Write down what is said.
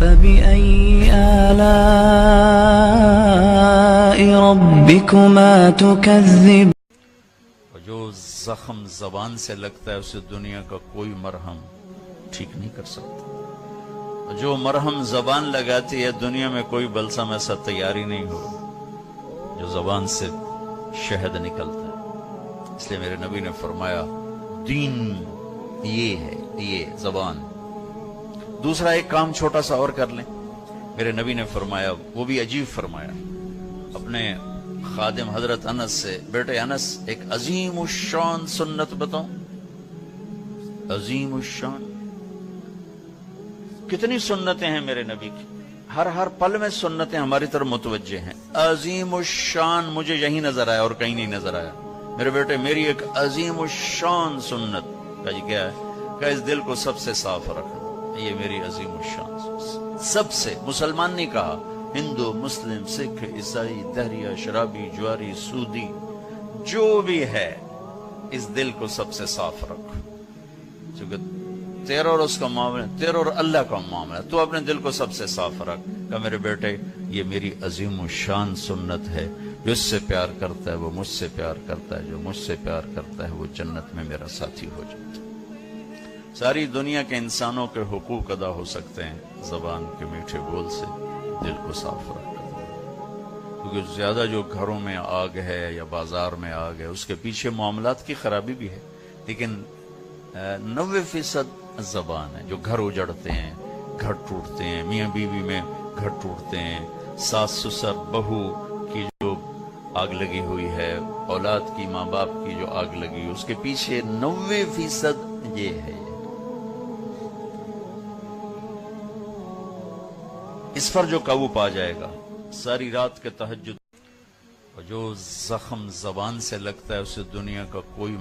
فبأي آلاء ربكما تكذب جو زخم زبان سے لگتا ہے اسے دنیا کا کوئی مرہم ٹھیک نہیں کر سکتا. جو مرہم زبان لگاتی ہے دنیا میں کوئی بلسم ایسا تیاری نہیں ہو جو زبان سے شہد نکلتا ہے. اس لیے میرے نبی نے فرمایا دین یہ ہے، یہ زبان. دوسرا ایک کام چھوٹا سا اور کر لیں. میرے نبی نے فرمایا، وہ بھی عجیب فرمایا، اپنے خادم حضرت انس سے، بیٹے انس ایک عظیم الشان سنت بتاؤں. عظیم الشان، کتنی سنتیں ہیں میرے نبی کی، ہر پل میں سنتیں ہماری طرف متوجہ ہیں. عظیم الشان مجھے یہی نظر آیا اور کہیں نہیں نظر آیا. میرے بیٹے میری ایک عظیم الشان سنت کا یہ کیا ہے کہ اس دل کو سب سے صاف رکھنا. یہ میری عظیم الشان سب سے، مسلمان نہیں کہا، ہندو، مسلم، سکھ، عیسائی، دہریہ، شرابی، جواری، سودی، جو بھی ہے اس دل کو سب سے صاف رکھو. چونکہ تیرا اور اس کا معاملہ، تیرا اور اللہ کا معاملہ، تو اپنے دل کو سب سے صاف رکھ. کہ میرے بیٹے یہ میری عظیم الشان سنت ہے. جو اس سے پیار کرتا ہے وہ مجھ سے پیار کرتا ہے، جو مجھ سے پیار کرتا ہے وہ جنت میں میرا ساتھی ہو جاتا ہے. ساری دنیا کے انسانوں کے حقوق ادا ہو سکتے ہیں زبان کے میٹھے بول سے، دل کو صاف رکھ کر. کیونکہ زیادہ جو گھروں میں آگ ہے یا بازار میں آگ ہے اس کے پیچھے معاملات کی خرابی بھی ہے، لیکن 90% زبان ہے. جو گھر اجڑتے ہیں، گھر ٹوٹتے ہیں، میاں بیوی میں گھر ٹوٹتے ہیں، ساس سسر بہو کی جو آگ لگی ہوئی ہے، اولاد کی، ماں باپ کی جو آگ لگی ہے، اس کے پیچھے 90% یہ ہے. اس پر جو قابو پا جائے گا ساری رات کے تہجد. اور جو زخم زبان سے لگتا ہے اسے دنیا کا کوئی